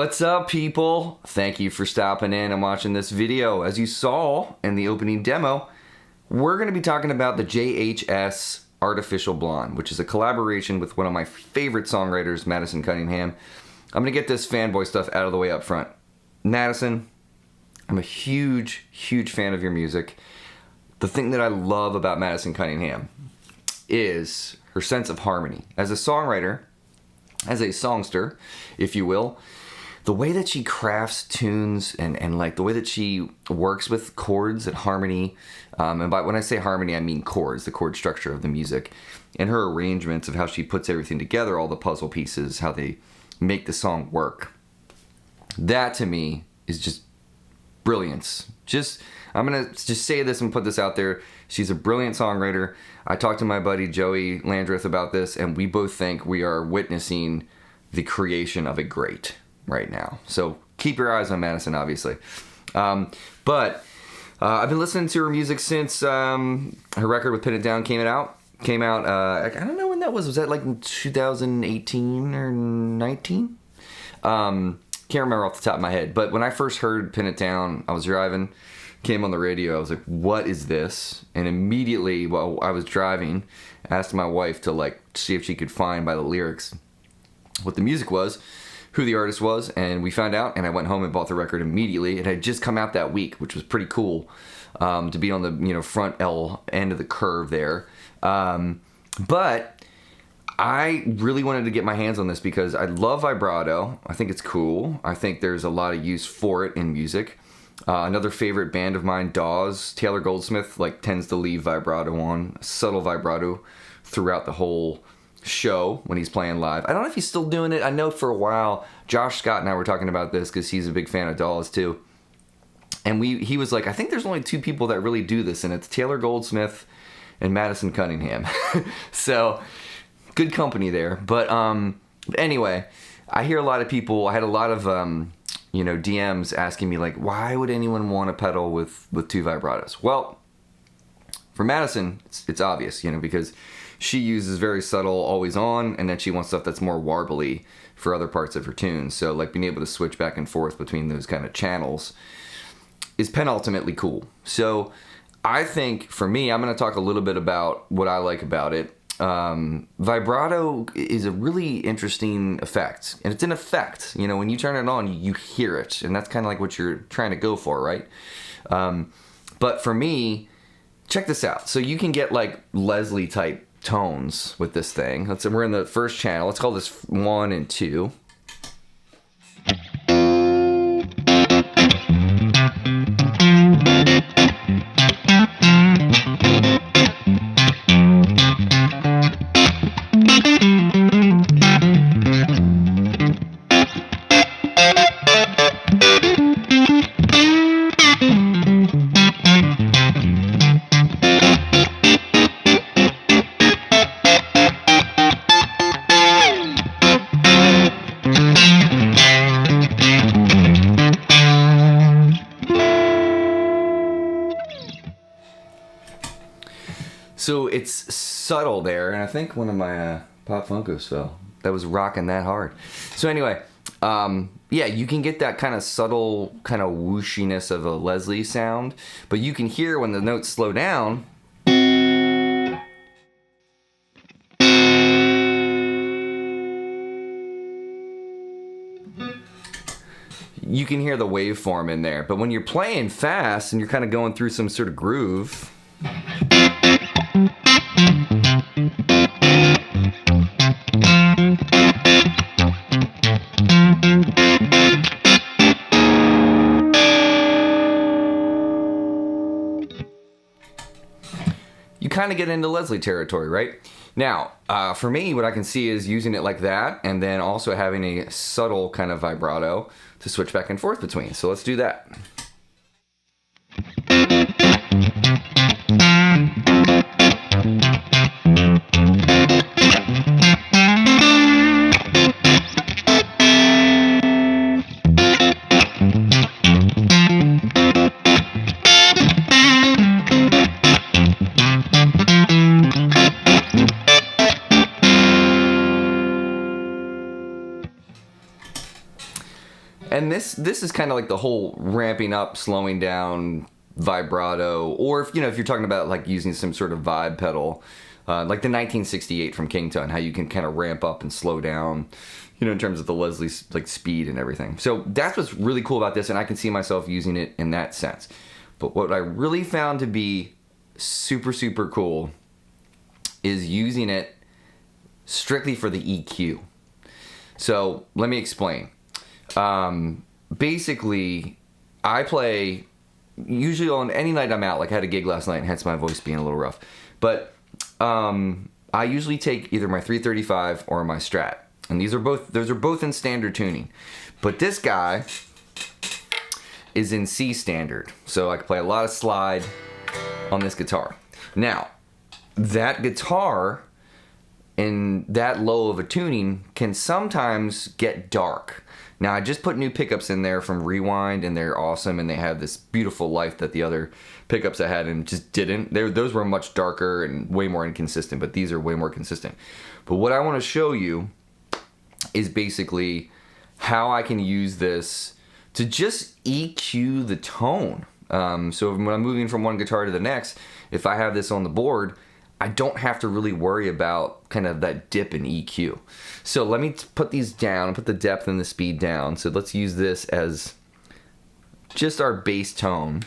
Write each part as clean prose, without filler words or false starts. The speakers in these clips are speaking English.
What's up, people? Thank you for stopping in and watching this video. As you saw in the opening demo, we're going to be talking about the JHS Artificial Blonde, which is a collaboration with one of my favorite songwriters, Madison Cunningham. I'm going to get this fanboy stuff out of the way up front. Madison, I'm a huge, huge fan of your music. The thing that I love about Madison Cunningham is her sense of harmony. As a songwriter, as a songster, if you will, the way that she crafts tunes and like the way that she works with chords and harmony, and when I say harmony, I mean chords, the chord structure of the music, and her arrangements of how she puts everything together, all the puzzle pieces, how they make the song work. That to me is just brilliance. I'm gonna just say this and put this out there. She's a brilliant songwriter. I talked to my buddy Joey Landreth about this, and we both think we are witnessing the creation of a great right now. So keep your eyes on Madison, obviously. But I've been listening to her music since her record with Pin It Down came out. I don't know when that was. Was that like in 2018 or 19? Can't remember off the top of my head. But when I first heard Pin It Down, I was driving, came on the radio. I was like, what is this? And immediately while I was driving, asked my wife to like see if she could find by the lyrics what the music was, who the artist was, and we found out, and I went home and bought the record immediately. It had just come out that week, which was pretty cool, to be on the front end of the curve there. But I really wanted to get my hands on this because I love Vibrato. I think it's cool. I think there's a lot of use for it in music. Another favorite band of mine, Dawes, Taylor Goldsmith, tends to leave vibrato on, subtle vibrato throughout the whole show when he's playing live. I don't know if he's still doing it. I know for a while, Josh Scott and I were talking about this because he's a big fan of Dawes too. And he was like, I think there's only two people that really do this, and it's Taylor Goldsmith and Madison Cunningham. So good company there. But anyway, I hear a lot of people, I had a lot of DMs asking me why would anyone want to pedal with two vibratos? Well, for Madison, it's obvious, because she uses very subtle, always on, and then she wants stuff that's more warbly for other parts of her tunes. So being able to switch back and forth between those kind of channels is penultimately cool. So I think for me, I'm going to talk a little bit about what I like about it. Vibrato is a really interesting effect, and it's an effect. When you turn it on, you hear it, and that's kind of what you're trying to go for, right? But for me, check this out. So you can get Leslie type tones with this thing. We're in the first channel. Let's call this 1 and 2. So it's subtle there, and I think one of my Pop Funkos fell. That was rocking that hard. So anyway, you can get that kind of subtle, kind of whooshiness of a Leslie sound, but you can hear when the notes slow down. You can hear the waveform in there, but when you're playing fast and you're kind of going through some sort of groove, you kind of get into Leslie territory, right? Now, for me, what I can see is using it like that, and then also having a subtle kind of vibrato to switch back and forth between. So let's do that. And this is kind of like the whole ramping up, slowing down vibrato, or if you're talking about like using some sort of vibe pedal, like the 1968 from Kington, how you can kind of ramp up and slow down, in terms of the Leslie's like speed and everything. So that's what's really cool about this, and I can see myself using it in that sense. But what I really found to be super, super cool is using it strictly for the EQ. So let me explain. Basically, I play usually on any night I'm out. Like I had a gig last night, hence my voice being a little rough. But I usually take either my 335 or my Strat, and those are both in standard tuning. But this guy is in C standard, so I can play a lot of slide on this guitar. Now, that guitar in that low of a tuning can sometimes get dark. Now, I just put new pickups in there from Rewind, and they're awesome, and they have this beautiful life that the other pickups I had and just didn't. Those were much darker and way more inconsistent, but these are way more consistent. But what I want to show you is basically how I can use this to just EQ the tone. So when I'm moving from one guitar to the next, if I have this on the board, I don't have to really worry about kind of that dip in EQ. So let me put these down, put the depth and the speed down. So let's use this as just our bass tone.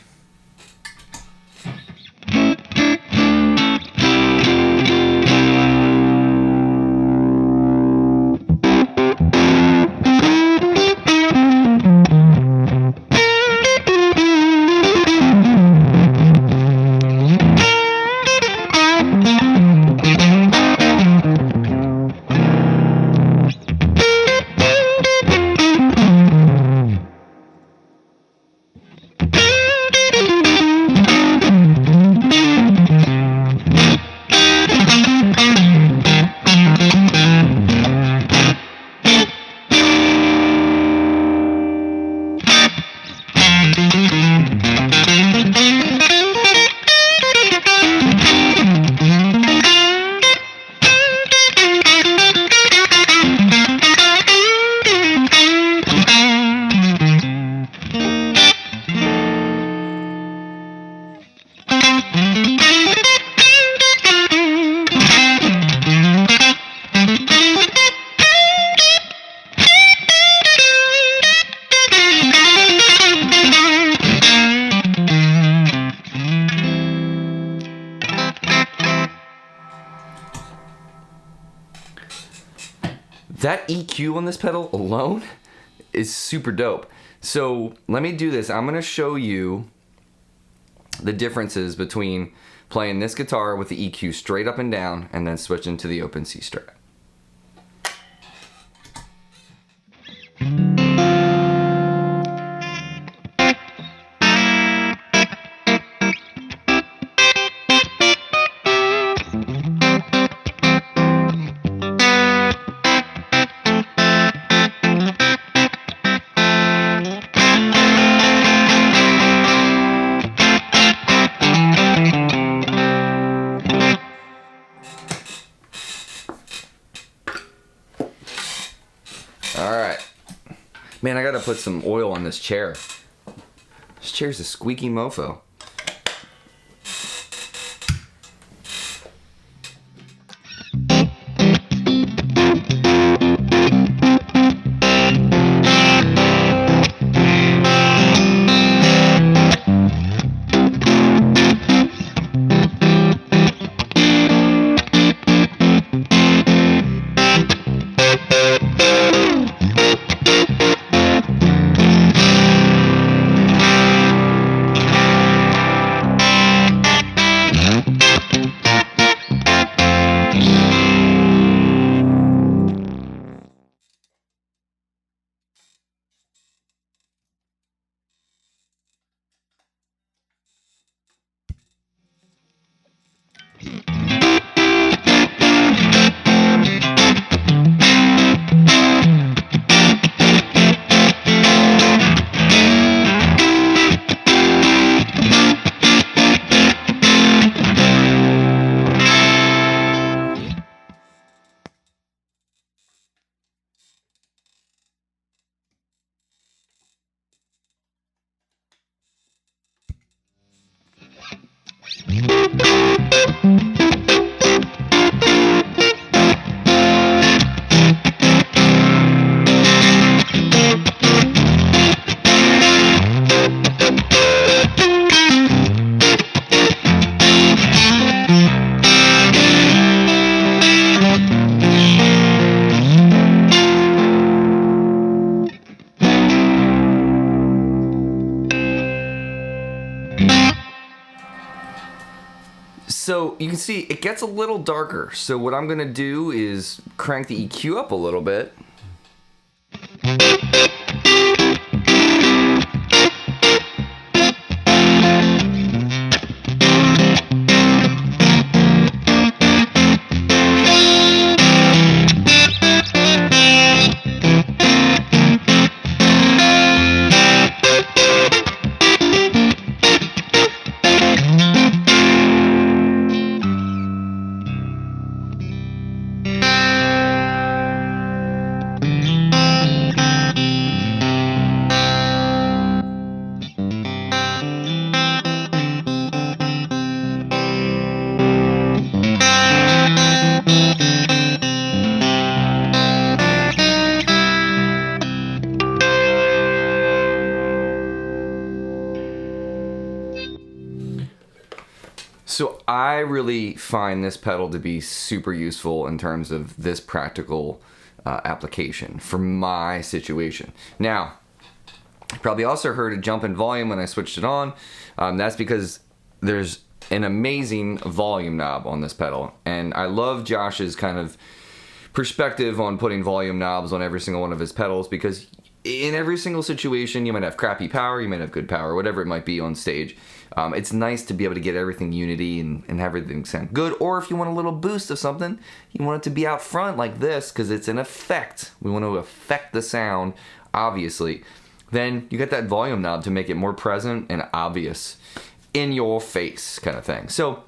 That EQ on this pedal alone is super dope. So let me do this. I'm going to show you the differences between playing this guitar with the EQ straight up and down and then switching to the open C Strat. Alright. Man, I gotta put some oil on this chair. This chair's a squeaky mofo. So you can see it gets a little darker. So what I'm gonna do is crank the EQ up a little bit. So I really find this pedal to be super useful in terms of this practical application for my situation. Now, you probably also heard a jump in volume when I switched it on. That's because there's an amazing volume knob on this pedal. And I love Josh's kind of perspective on putting volume knobs on every single one of his pedals, because in every single situation, you might have crappy power, you might have good power, whatever it might be on stage. It's nice to be able to get everything unity and have everything sound good. Or if you want a little boost of something, you want it to be out front like this because it's an effect. We want to affect the sound, obviously. Then you get that volume knob to make it more present and obvious in your face kind of thing. So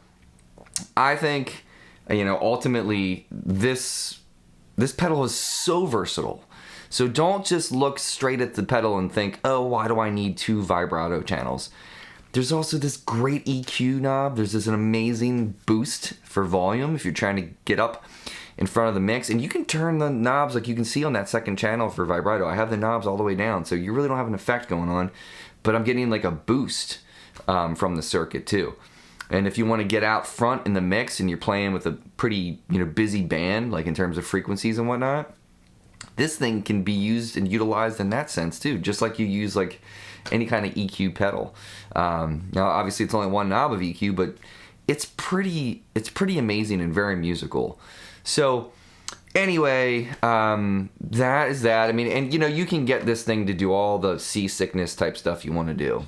I think, ultimately this pedal is so versatile. So don't just look straight at the pedal and think, oh, why do I need 2 vibrato channels? There's also this great EQ knob. There's this amazing boost for volume if you're trying to get up in front of the mix. And you can turn the knobs like you can see on that second channel for vibrato. I have the knobs all the way down, so you really don't have an effect going on. But I'm getting like a boost from the circuit too. And if you want to get out front in the mix and you're playing with a pretty busy band, like in terms of frequencies and whatnot, this thing can be used and utilized in that sense too, just like you use like any kind of EQ pedal. Now, obviously, it's only one knob of EQ, but it's pretty amazing and very musical. So, anyway, that is that. I mean, and you can get this thing to do all the seasickness type stuff you want to do.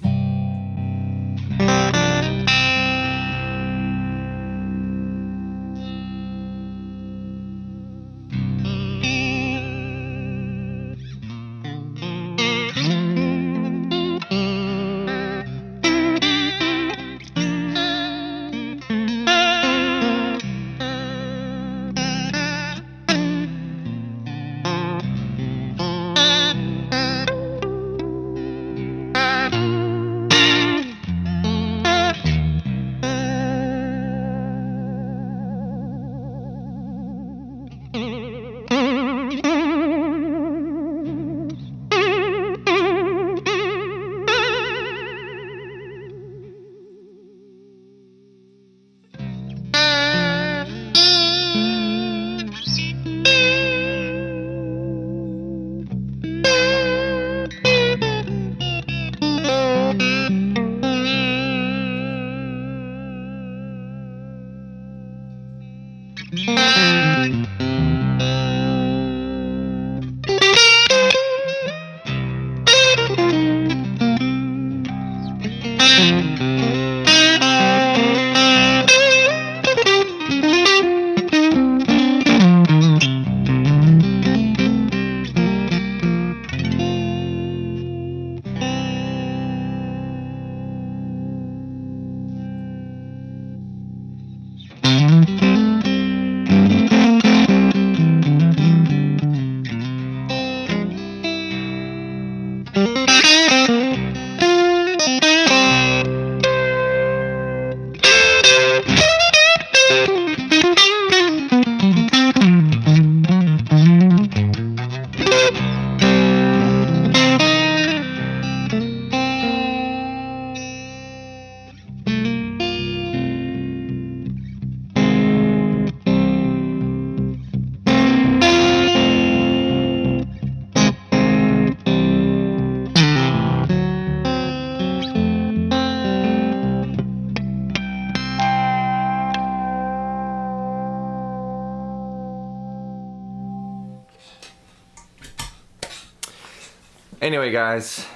anyway, guys,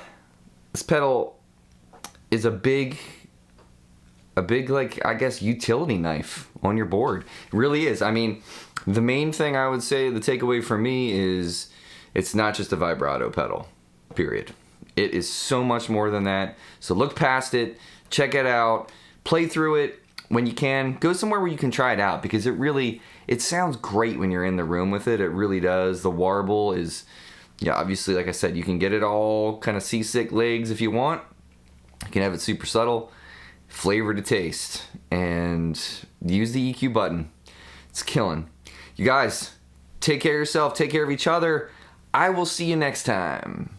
this pedal is a big, like, I guess, utility knife on your board. It really is. I mean, the main thing I would say, the takeaway for me is it's not just a vibrato pedal, period. It is so much more than that. So look past it, check it out, play through it when you can. Go somewhere where you can try it out, because it sounds great when you're in the room with it. It really does. The warble is, yeah, obviously, like I said, you can get it all kind of seasick legs if you want. You can have it super subtle, flavor to taste, and use the EQ button. It's killing. You guys, take care of yourself, take care of each other. I will see you next time.